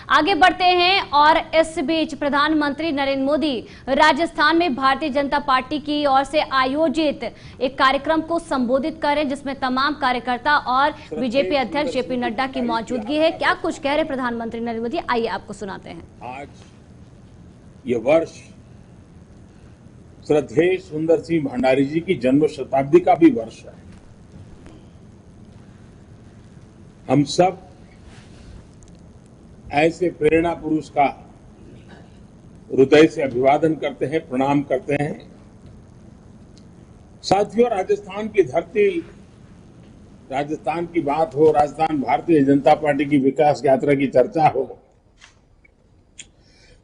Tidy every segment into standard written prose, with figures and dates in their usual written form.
आगे बढ़ते हैं और इस बीच प्रधानमंत्री नरेंद्र मोदी राजस्थान में भारतीय जनता पार्टी की ओर से आयोजित एक कार्यक्रम को संबोधित कर रहे हैं, जिसमें तमाम कार्यकर्ता और बीजेपी अध्यक्ष जेपी नड्डा की मौजूदगी है। क्या कुछ कह रहे प्रधानमंत्री नरेंद्र मोदी, आइए आपको सुनाते हैं। आज ये वर्ष श्रद्धेय सुंदर सिंह भंडारी जी की जन्म शताब्दी का भी वर्ष है। हम सब ऐसे प्रेरणा पुरुष का हृदय से अभिवादन करते हैं, प्रणाम करते हैं। साथियों, राजस्थान की धरती, राजस्थान की बात हो, राजस्थान भारतीय जनता पार्टी की विकास यात्रा की चर्चा हो,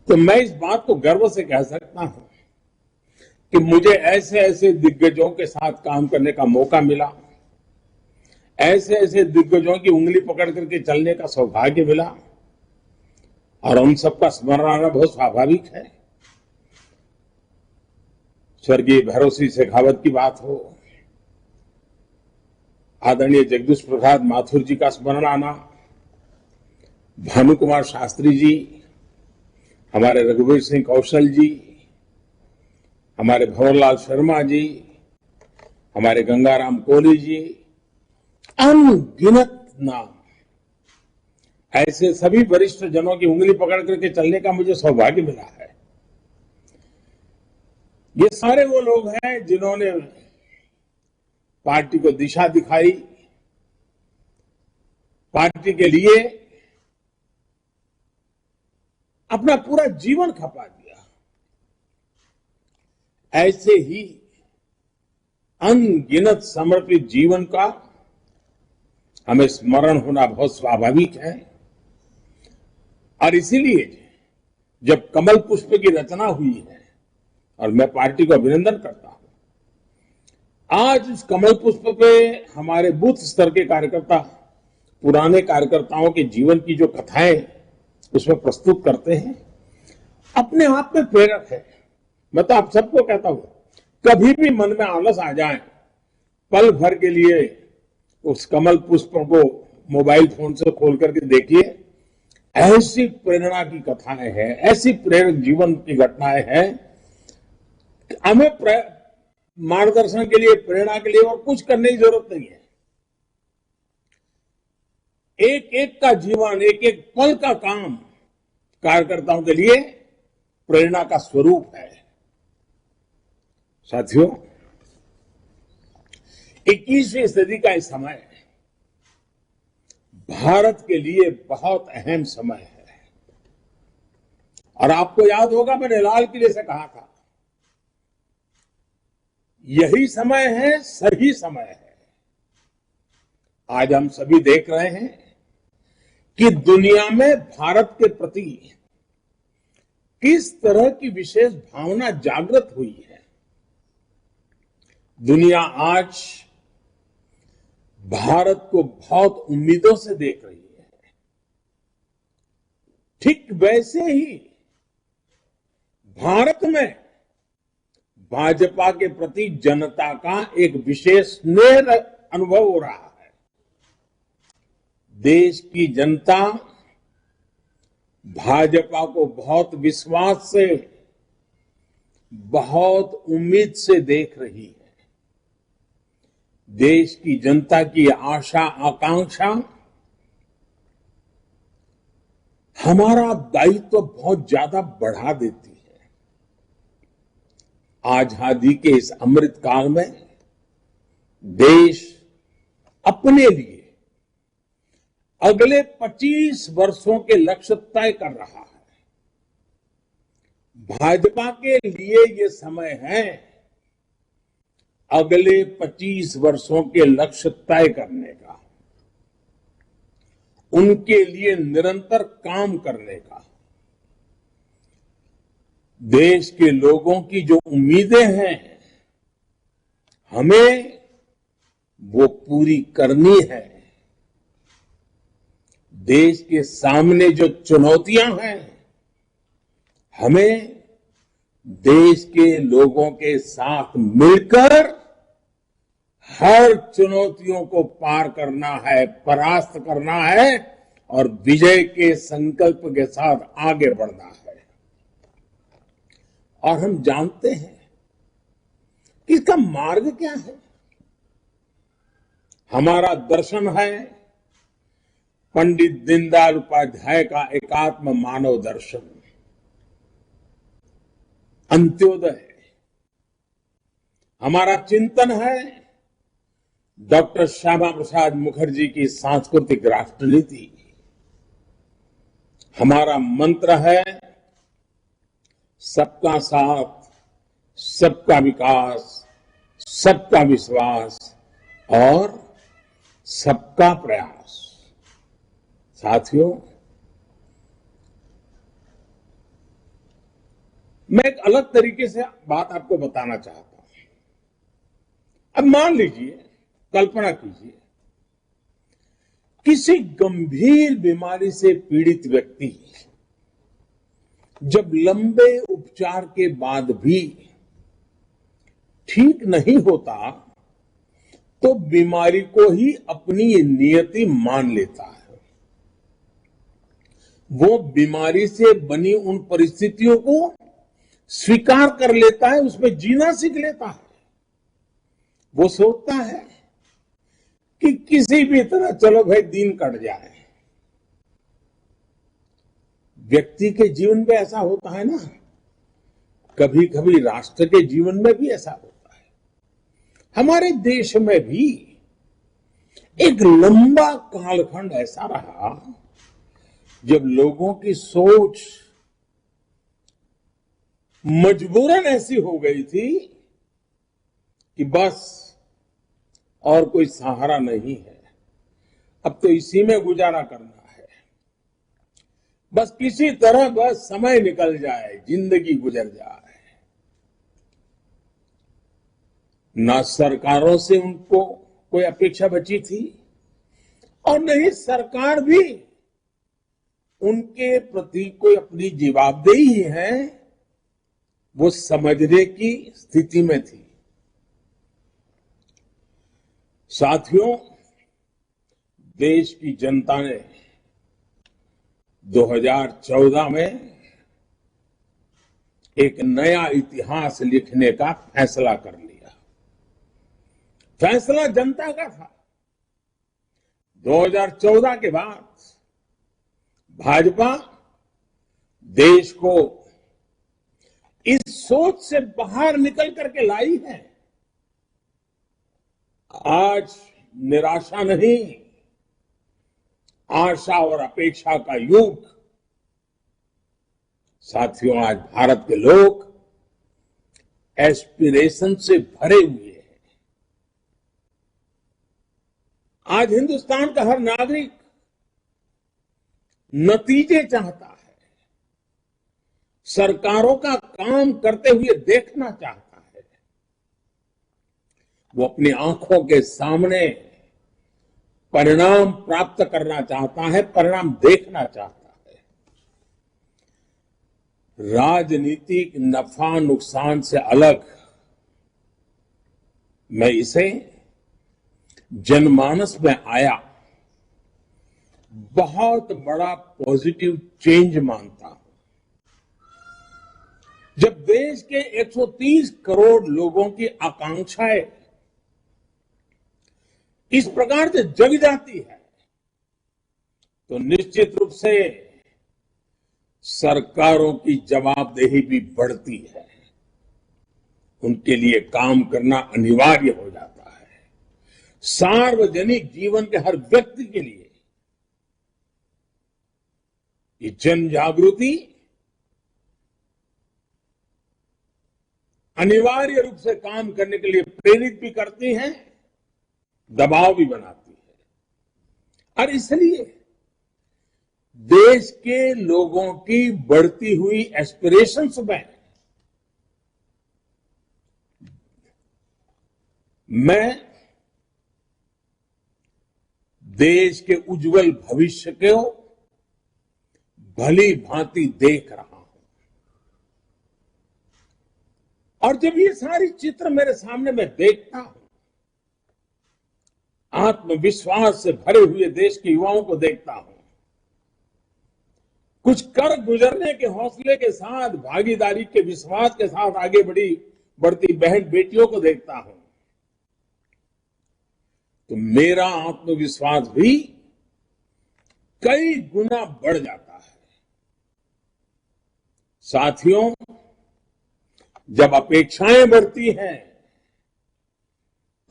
तो मैं इस बात को गर्व से कह सकता हूं कि मुझे ऐसे ऐसे दिग्गजों के साथ काम करने का मौका मिला, ऐसे ऐसे दिग्गजों की उंगली पकड़ करके चलने का सौभाग्य मिला, और उन सबका स्मरण आना बहुत स्वाभाविक है। स्वर्गीय भैरव सिंह शेखावत की बात हो, आदरणीय जगदीश प्रसाद माथुर जी का स्मरण आना, भानु कुमार शास्त्री जी, हमारे रघुवीर सिंह कौशल जी, हमारे भंवरलाल शर्मा जी, हमारे गंगाराम कोहली जी, अनगिनत नाम, ऐसे सभी वरिष्ठ जनों की उंगली पकड़ करके चलने का मुझे सौभाग्य मिला है। ये सारे वो लोग हैं जिन्होंने पार्टी को दिशा दिखाई, पार्टी के लिए अपना पूरा जीवन खपा दिया। ऐसे ही अनगिनत समर्पित जीवन का हमें स्मरण होना बहुत स्वाभाविक है। और इसीलिए जब कमल पुष्प की रचना हुई है, और मैं पार्टी को अभिनंदन करता हूं, आज इस कमल पुष्प पे हमारे बूथ स्तर के कार्यकर्ता पुराने कार्यकर्ताओं के जीवन की जो कथाएं उसमें प्रस्तुत करते हैं, अपने आप में प्रेरक है। मैं तो आप सबको कहता हूं, कभी भी मन में आलस आ जाए, पल भर के लिए उस कमल पुष्प को मोबाइल फोन से खोल करके देखिए। ऐसी प्रेरणा की कथाएं हैं, ऐसी प्रेरक जीवन की घटनाएं हैं, हमें मार्गदर्शन के लिए, प्रेरणा के लिए और कुछ करने की जरूरत नहीं है। एक एक का जीवन, एक एक पल का काम कार्यकर्ताओं के लिए प्रेरणा का स्वरूप है। साथियों, 21वीं सदी का इस समय भारत के लिए बहुत अहम समय है। और आपको याद होगा, मैंने लाल किले से कहा था, यही समय है, सही समय है। आज हम सभी देख रहे हैं कि दुनिया में भारत के प्रति किस तरह की विशेष भावना जागृत हुई है। दुनिया आज भारत को बहुत उम्मीदों से देख रही है। ठीक वैसे ही भारत में भाजपा के प्रति जनता का एक विशेष स्नेह अनुभव हो रहा है। देश की जनता भाजपा को बहुत विश्वास से, बहुत उम्मीद से देख रही है। देश की जनता की आशा आकांक्षा हमारा दायित्व बहुत ज्यादा बढ़ा देती है। आजादी के इस अमृत काल में देश अपने लिए अगले 25 वर्षों के लक्ष्य तय कर रहा है। भाजपा के लिए ये समय है अगले 25 वर्षों के लक्ष्य तय करने का, उनके लिए निरंतर काम करने का। देश के लोगों की जो उम्मीदें हैं, हमें वो पूरी करनी है। देश के सामने जो चुनौतियां हैं, हमें देश के लोगों के साथ मिलकर हर चुनौतियों को पार करना है, परास्त करना है और विजय के संकल्प के साथ आगे बढ़ना है। और हम जानते हैं कि इसका मार्ग क्या है। हमारा दर्शन है पंडित दीनदयाल उपाध्याय का एकात्म मानव दर्शन, अंत्योदय। हमारा चिंतन है डॉक्टर श्यामा प्रसाद मुखर्जी की सांस्कृतिक राष्ट्रनीति। हमारा मंत्र है सबका साथ, सबका विकास, सबका विश्वास और सबका प्रयास। साथियों, मैं एक अलग तरीके से बात आपको बताना चाहता हूं। अब मान लीजिए, कल्पना कीजिए, किसी गंभीर बीमारी से पीड़ित व्यक्ति जब लंबे उपचार के बाद भी ठीक नहीं होता तो बीमारी को ही अपनी नियति मान लेता है। वो बीमारी से बनी उन परिस्थितियों को स्वीकार कर लेता है, उसमें जीना सीख लेता है। वो सोचता है कि किसी भी तरह चलो भाई दिन कट जाए। व्यक्ति के जीवन में ऐसा होता है ना, कभी कभी राष्ट्र के जीवन में भी ऐसा होता है। हमारे देश में भी एक लंबा कालखंड ऐसा रहा जब लोगों की सोच मजबूरन ऐसी हो गई थी कि बस और कोई सहारा नहीं है, अब तो इसी में गुजारा करना है, बस किसी तरह बस समय निकल जाए, जिंदगी गुजर जाए। ना सरकारों से उनको कोई अपेक्षा बची थी और नहीं सरकार भी उनके प्रति कोई अपनी जवाबदेही है वो समझने की स्थिति में थी। साथियों, देश की जनता ने 2014 में एक नया इतिहास लिखने का फैसला कर लिया। फैसला जनता का था। 2014 के बाद भाजपा देश को इस सोच से बाहर निकल करके लाई है। आज निराशा नहीं, आशा और अपेक्षा का युग। साथियों, आज भारत के लोग एस्पिरेशन से भरे हुए हैं। आज हिंदुस्तान का हर नागरिक नतीजे चाहता है, सरकारों का काम करते हुए देखना चाहता है। वो अपनी आंखों के सामने परिणाम प्राप्त करना चाहता है, परिणाम देखना चाहता है। राजनीतिक नफा नुकसान से अलग मैं इसे जनमानस में आया बहुत बड़ा पॉजिटिव चेंज मानता हूं। जब देश के 130 करोड़ लोगों की आकांक्षाएं इस प्रकार से जग जाती है तो निश्चित रूप से सरकारों की जवाबदेही भी बढ़ती है। उनके लिए काम करना अनिवार्य हो जाता है। सार्वजनिक जीवन के हर व्यक्ति के लिए ये जन जागृति अनिवार्य रूप से काम करने के लिए प्रेरित भी करती है, दबाव भी बनाती है। और इसलिए देश के लोगों की बढ़ती हुई एस्पिरेशंस में मैं देश के उज्जवल भविष्य को भली भांति देख रहा हूं। और जब ये सारी चित्र मेरे सामने मैं देखता हूं, आत्मविश्वास से भरे हुए देश के युवाओं को देखता हूं, कुछ कर गुजरने के हौसले के साथ, भागीदारी के विश्वास के साथ आगे बढ़ती बहन बेटियों को देखता हूं तो मेरा आत्मविश्वास भी कई गुना बढ़ जाता है। साथियों, जब अपेक्षाएं बढ़ती हैं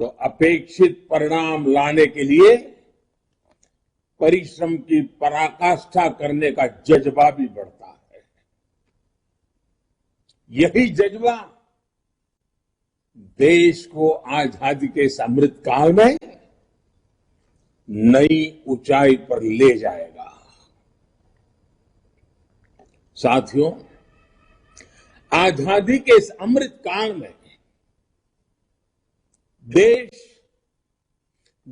तो अपेक्षित परिणाम लाने के लिए परिश्रम की पराकाष्ठा करने का जज्बा भी बढ़ता है। यही जज्बा देश को आजादी के इस अमृत काल में नई ऊंचाई पर ले जाएगा। साथियों, आजादी के इस अमृत काल में देश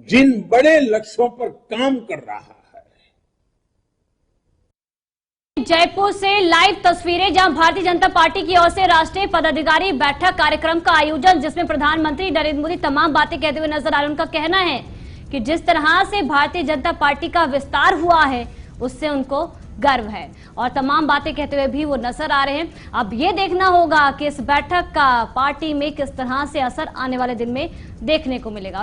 जिन बड़े लक्ष्यों पर काम कर रहा है। जयपुर से लाइव तस्वीरें, जहां भारतीय जनता पार्टी की ओर से राष्ट्रीय पदाधिकारी बैठक कार्यक्रम का आयोजन, जिसमें प्रधानमंत्री नरेंद्र मोदी तमाम बातें कहते हुए नजर आ रहे हैं। उनका कहना है कि जिस तरह से भारतीय जनता पार्टी का विस्तार हुआ है उससे उनको गर्व है, और तमाम बातें कहते हुए भी वो नजर आ रहे हैं। अब ये देखना होगा कि इस बैठक का पार्टी में किस तरह से असर आने वाले दिन में देखने को मिलेगा।